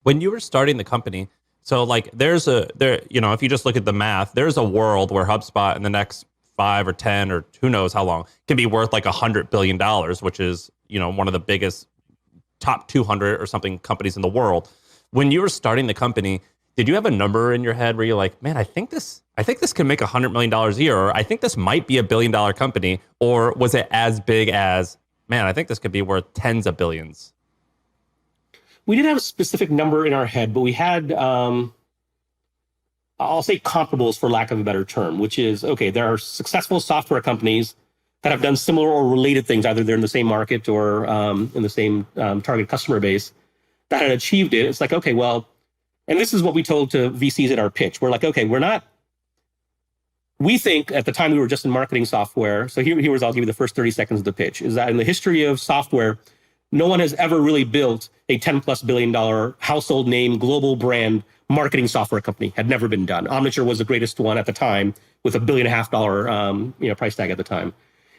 When you were starting the company, so like if you just look at the math, there's a world where HubSpot in the next 5 or 10 or who knows how long can be worth like $100 billion, which is, one of the biggest top 200 or something companies in the world. When you were starting the company, did you have a number in your head where you're like, man, I think this can make $100 million a year, or I think this might be $1 billion company, or was it as big as, man, I think this could be worth tens of billions? We didn't have a specific number in our head, but we had, I'll say comparables for lack of a better term, which is, okay, there are successful software companies that have done similar or related things, either they're in the same market or in the same target customer base that had achieved it. It's like, okay, well, and this is what we told to VCs at our pitch. We're like, okay, we think at the time we were just in marketing software. So I'll give you the first 30 seconds of the pitch, is that in the history of software, no one has ever really built a $10+ billion household name, global brand marketing software company. Had never been done. Omniture was the greatest one at the time with $1.5 billion price tag at the time.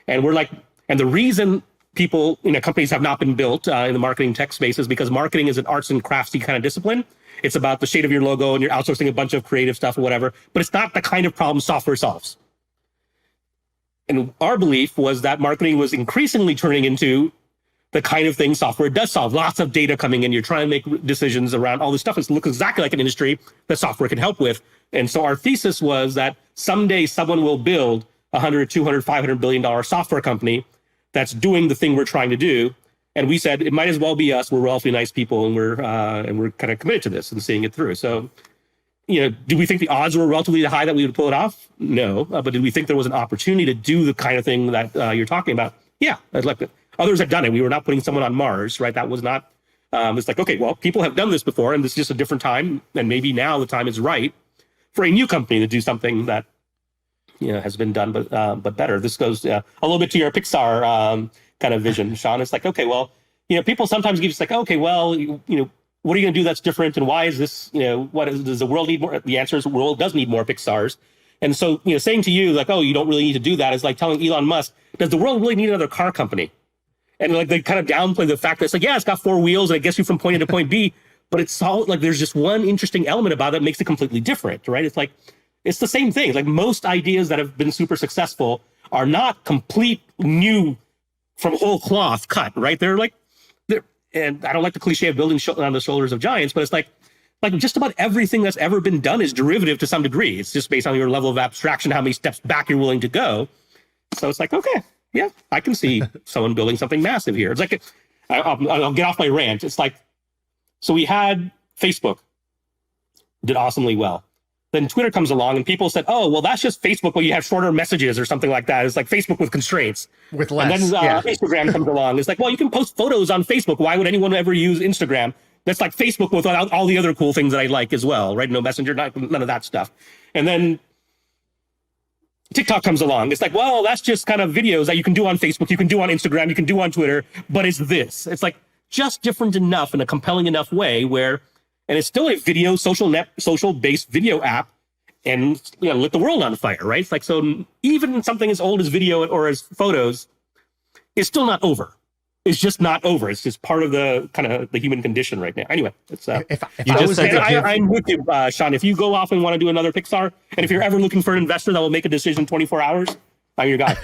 And we're like, and the reason companies have not been built in the marketing tech space is because marketing is an arts and craftsy kind of discipline. It's about the shade of your logo and you're outsourcing a bunch of creative stuff or whatever, but it's not the kind of problem software solves. And our belief was that marketing was increasingly turning into the kind of thing software does solve. Lots of data coming in. You're trying to make decisions around all this stuff. It looks exactly like an industry that software can help with. And so our thesis was that someday someone will build $100, $200, $500 billion software company that's doing the thing we're trying to do. And we said, it might as well be us. We're relatively nice people, and we're kind of committed to this and seeing it through. So, do we think the odds were relatively high that we would pull it off? No. But did we think there was an opportunity to do the kind of thing that you're talking about? Yeah. Others had done it. We were not putting someone on Mars, right? That was not, it's like, okay, well, people have done this before, and this is just a different time. And maybe now the time is right for a new company to do something that, has been done, but better. This goes a little bit to your Pixar kind of vision, Sean. It's like, okay, well, people sometimes give us like, okay, well, what are you going to do that's different? And why is this, does the world need more? The answer is the world does need more Pixars. And so, saying to you like, oh, you don't really need to do that is like telling Elon Musk, does the world really need another car company? And like they kind of downplay the fact that it's like, yeah, it's got 4 wheels and it gets you from point A to point B, but it's all like there's just one interesting element about it that makes it completely different, right? It's like, it's the same thing. Like most ideas that have been super successful are not complete new from whole cloth cut, right? They're and I don't like the cliche of building on the shoulders of giants, but it's like just about everything that's ever been done is derivative to some degree. It's just based on your level of abstraction, how many steps back you're willing to go. So it's like, okay, yeah, I can see someone building something massive here. It's like, I'll get off my rant. It's like, so we had Facebook, did awesomely well. Then Twitter comes along and people said, oh, well, that's just Facebook, but you have shorter messages or something like that. It's like Facebook with constraints. With less. And then Instagram comes along. It's like, well, you can post photos on Facebook. Why would anyone ever use Instagram? That's like Facebook without all the other cool things that I like as well, right? No Messenger, none of that stuff. And then TikTok comes along. It's like, well, that's just kind of videos that you can do on Facebook, you can do on Instagram, you can do on Twitter, but it's this. It's like just different enough in a compelling enough way where, and it's still a video, social-based video app, and lit the world on fire, right? It's like, so even something as old as video or as photos is still not over. It's just not over. It's just part of the kind of the human condition right now. Anyway, it's I'm with you, Sean. If you go off and want to do another Pixar, and if you're ever looking for an investor that will make a decision in 24 hours, I'm your guy.